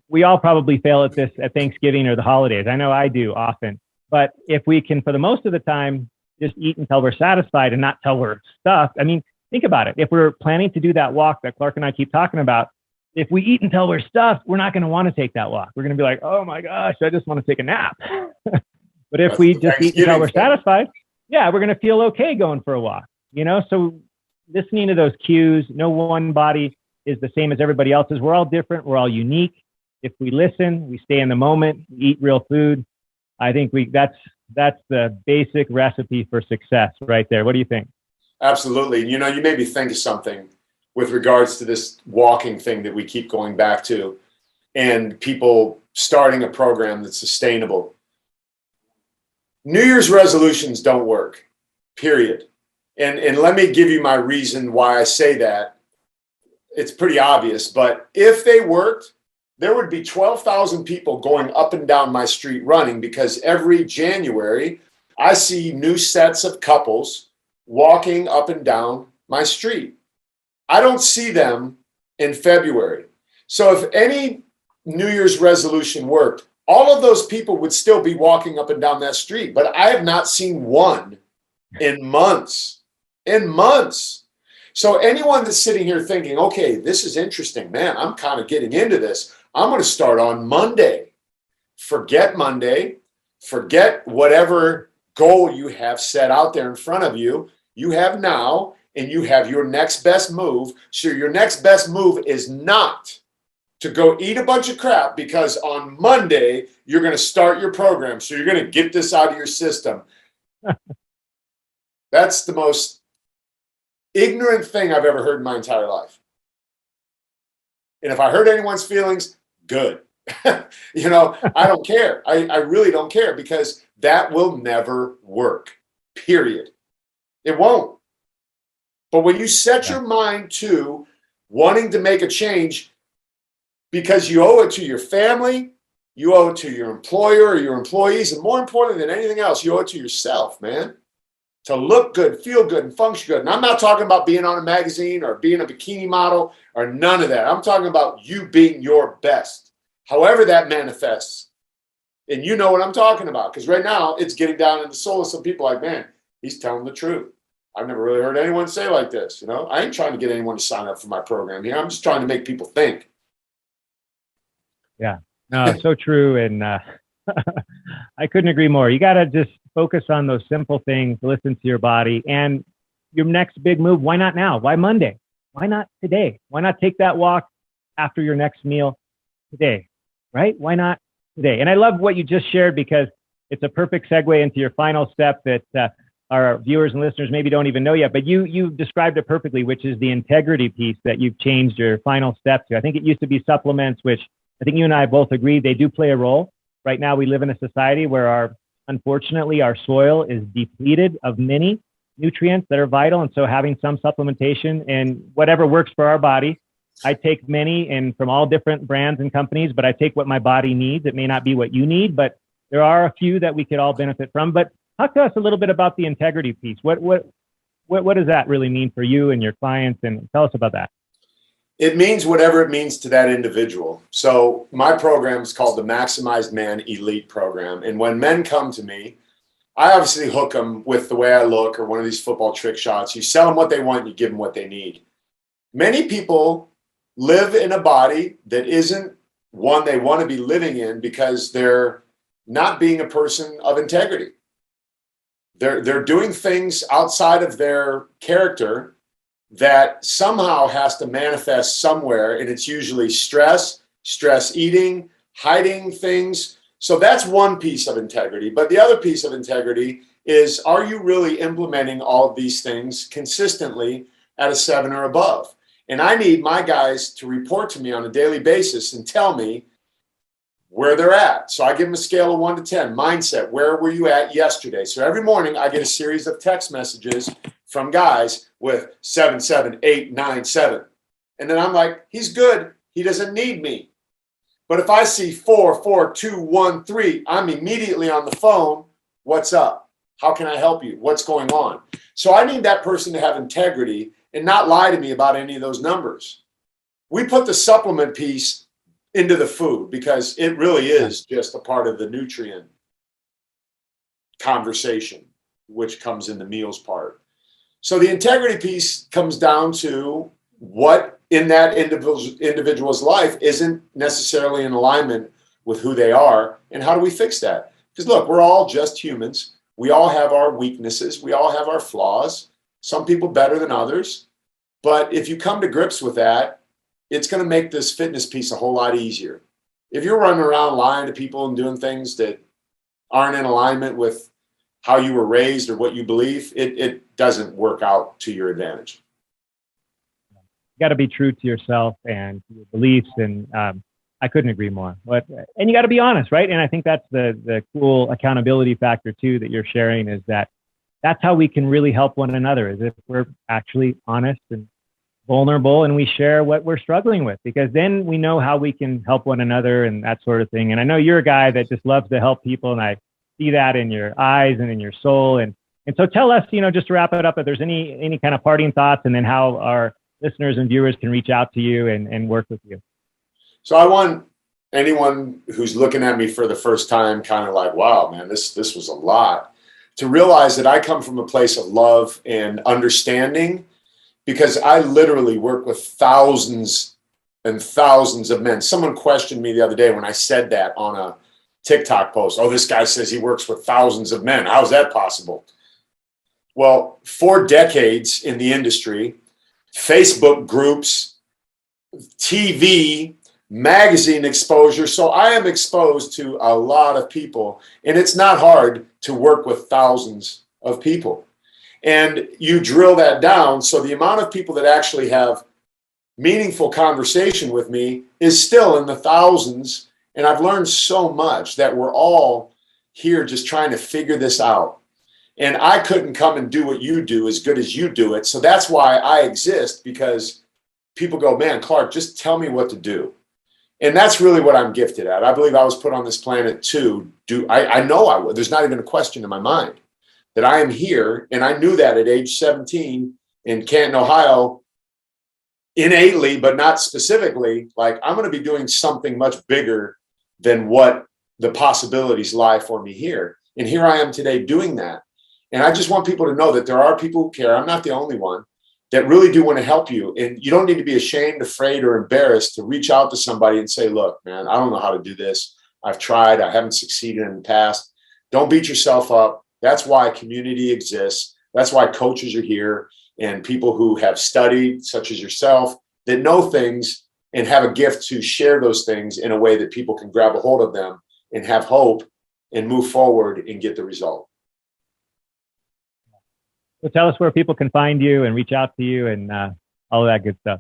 we all probably fail at this at Thanksgiving or the holidays. I know I do often. But if we can, for the most of the time, just eat until we're satisfied and not till we're stuffed. I mean, think about it. If we're planning to do that walk that Clark and I keep talking about, if we eat until we're stuffed, we're not going to want to take that walk. We're going to be like, oh my gosh, I just want to take a nap. But if we just eat until we're satisfied, we're going to feel okay going for a walk. So listening to those cues, no one body is the same as everybody else's. We're all different. We're all unique. If we listen, we stay in the moment, we eat real food. I think that's the basic recipe for success right there. What do you think? Absolutely. You made me think of something with regards to this walking thing that we keep going back to, and people starting a program that's sustainable. New Year's resolutions don't work, period. And let me give you my reason why I say that. It's pretty obvious, but if they worked, there would be 12,000 people going up and down my street running, because every January I see new sets of couples walking up and down my street. I don't see them in February. So if any New Year's resolution worked, all of those people would still be walking up and down that street. But I have not seen one in months. So anyone that's sitting here thinking, okay, this is interesting, man, I'm kind of getting into this. I'm going to start on Monday. Forget Monday. Forget whatever goal you have set out there in front of you. You have now, and you have your next best move. So your next best move is not to go eat a bunch of crap, because on Monday, you're going to start your program. So you're going to get this out of your system. That's the most ignorant thing I've ever heard in my entire life. And if I hurt anyone's feelings, good. I don't care. I really don't care, because that will never work, period. It won't. But when you set your mind to wanting to make a change, because you owe it to your family, you owe it to your employer or your employees, and more importantly than anything else, you owe it to yourself, man. To look good, feel good, and function good. And I'm not talking about being on a magazine or being a bikini model or none of that. I'm talking about you being your best, however that manifests. And you know what I'm talking about, because right now it's getting down into the soul of some people like, man, he's telling the truth. I've never really heard anyone say like this. I ain't trying to get anyone to sign up for my program here. I'm just trying to make people think. Yeah, no, so true. And I couldn't agree more. You got to just focus on those simple things, listen to your body, and your next big move. Why not now? Why Monday? Why not today? Why not take that walk after your next meal today? Right? Why not today? And I love what you just shared, because it's a perfect segue into your final step that our viewers and listeners maybe don't even know yet, but you described it perfectly, which is the integrity piece that you've changed your final step to. I think it used to be supplements, which I think you and I both agree they do play a role. Right now, we live in a society where unfortunately, our soil is depleted of many nutrients that are vital. And so having some supplementation and whatever works for our body, I take many and from all different brands and companies, but I take what my body needs. It may not be what you need, but there are a few that we could all benefit from. But talk to us a little bit about the integrity piece. What does that really mean for you and your clients? And tell us about that. It means whatever it means to that individual. So my program is called the Maximized Man Elite Program. And when men come to me, I obviously hook them with the way I look or one of these football trick shots. You sell them what they want, you give them what they need. Many people live in a body that isn't one they want to be living in because they're not being a person of integrity. They're doing things outside of their character that somehow has to manifest somewhere, and it's usually stress eating, hiding things. So that's one piece of integrity. But the other piece of integrity is, are you really implementing all of these things consistently at a 7 or above? And I need my guys to report to me on a daily basis and tell me where they're at. So I give them a scale of 1 to 10. Mindset, where were you at yesterday? So every morning I get a series of text messages from guys with 7, 7, 8, 9, 7. And then I'm like, he's good. He doesn't need me. But if I see 4, 4, 2, 1, 3, I'm immediately on the phone. What's up? How can I help you? What's going on? So I need that person to have integrity and not lie to me about any of those numbers. We put the supplement piece into the food because it really is just a part of the nutrient conversation, which comes in the meals part. So the integrity piece comes down to what in that individual's life isn't necessarily in alignment with who they are, and how do we fix that? Because look, we're all just humans. We all have our weaknesses. We all have our flaws. Some people better than others. But if you come to grips with that, it's going to make this fitness piece a whole lot easier. If you're running around lying to people and doing things that aren't in alignment with how you were raised or what you believe, it doesn't work out to your advantage. You got to be true to yourself and to your beliefs. And I couldn't agree more. And you got to be honest, right? And I think that's the cool accountability factor too that you're sharing, is that's how we can really help one another, is if we're actually honest and vulnerable and we share what we're struggling with, because then we know how we can help one another and that sort of thing. And I know you're a guy that just loves to help people, and I see that in your eyes and in your soul. And so tell us, just to wrap it up, if there's any kind of parting thoughts, and then how our listeners and viewers can reach out to you and work with you. So I want anyone who's looking at me for the first time, kind of like, wow, man, this was a lot, to realize that I come from a place of love and understanding, because I literally work with thousands and thousands of men. Someone questioned me the other day when I said that on a TikTok post. Oh, this guy says he works with thousands of men. How's that possible? Well, 4 decades in the industry, Facebook groups, TV, magazine exposure. So I am exposed to a lot of people, and it's not hard to work with thousands of people. And you drill that down. So the amount of people that actually have meaningful conversation with me is still in the thousands. And I've learned so much that we're all here just trying to figure this out. And I couldn't come and do what you do as good as you do it. So that's why I exist, because people go, man, Clark, just tell me what to do. And that's really what I'm gifted at. I believe I was put on this planet to do. I know I would. There's not even a question in my mind that I am here. And I knew that at age 17 in Canton, Ohio, innately, but not specifically, like, I'm going to be doing something much bigger than what the possibilities lie for me here. And here I am today doing that. And I just want people to know that there are people who care. I'm not the only one that really do want to help you. And you don't need to be ashamed, afraid, or embarrassed to reach out to somebody and say, look, man, I don't know how to do this. I've tried. I haven't succeeded in the past. Don't beat yourself up. That's why community exists. That's why coaches are here, and people who have studied, such as yourself, that know things and have a gift to share those things in a way that people can grab a hold of them and have hope and move forward and get the result. So tell us where people can find you and reach out to you and all of that good stuff.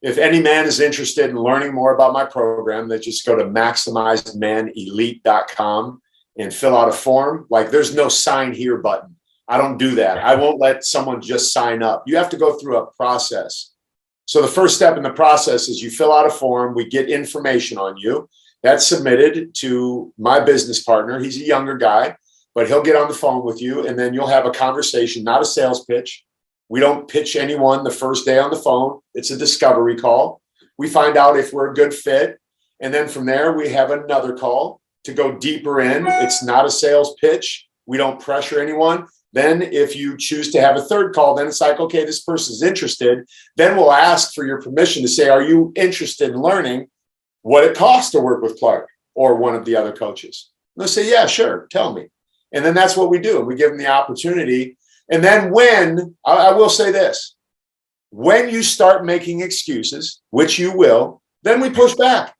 If any man is interested in learning more about my program, they just go to maximizedmanelite.com and fill out a form. Like, there's no sign here button. I don't do that. I won't let someone just sign up. You have to go through a process. So the first step in the process is you fill out a form. We get information on you. That's submitted to my business partner. He's a younger guy, but he'll get on the phone with you, and then you'll have a conversation, not a sales pitch. We don't pitch anyone the first day on the phone. It's a discovery call. We find out if we're a good fit. And then from there, we have another call to go deeper in. It's not a sales pitch. We don't pressure anyone. Then if you choose to have a third call, then it's like, okay, this person's interested. Then we'll ask for your permission to say, are you interested in learning what it costs to work with Clark or one of the other coaches? And they'll say, yeah, sure, tell me. And then that's what we do. We give them the opportunity. And then when, I will say this, when you start making excuses, which you will, then we push back.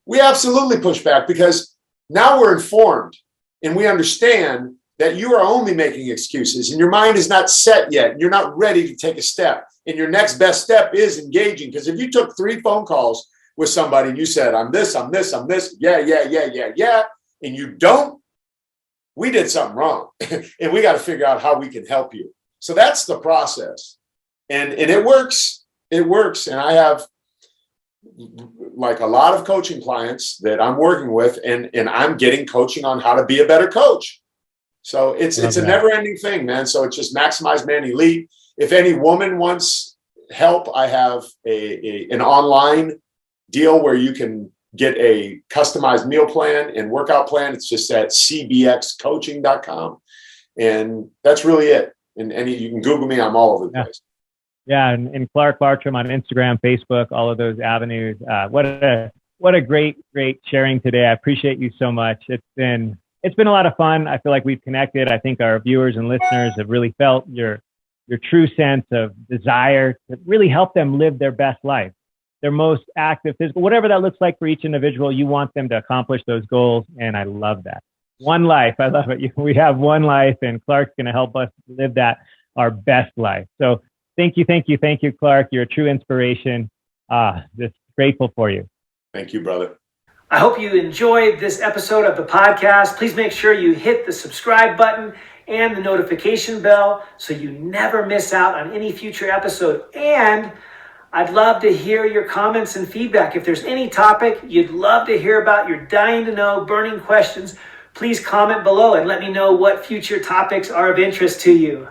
We absolutely push back, because now we're informed and we understand that you are only making excuses and your mind is not set yet. And you're not ready to take a step. And your next best step is engaging. Because if you took 3 phone calls with somebody and you said, I'm this, yeah, and you don't, we did something wrong. And we got to figure out how we can help you. So that's the process. And it works. It works. And I have like a lot of coaching clients that I'm working with, and I'm getting coaching on how to be a better coach. So it's a never ending thing, man. So it's just Maximize Man Elite. If any woman wants help, I have an online deal where you can get a customized meal plan and workout plan. It's just at cbxcoaching.com. And that's really it. And you can Google me. I'm all over the place. Yeah. And Clark Bartram on Instagram, Facebook, all of those avenues. What a great sharing today. I appreciate you so much. It's been a lot of fun. I feel like we've connected. I think our viewers and listeners have really felt your true sense of desire to really help them live their best life, their most active physical, whatever that looks like for each individual. You want them to accomplish those goals. And I love that. One life. I love it. We have one life, and Clark's going to help us live that, our best life. So thank you, Clark. You're a true inspiration. Just grateful for you. Thank you, brother. I hope you enjoyed this episode of the podcast. Please make sure you hit the subscribe button and the notification bell so you never miss out on any future episode. And I'd love to hear your comments and feedback. If there's any topic you'd love to hear about, you're dying to know, burning questions, please comment below and let me know what future topics are of interest to you.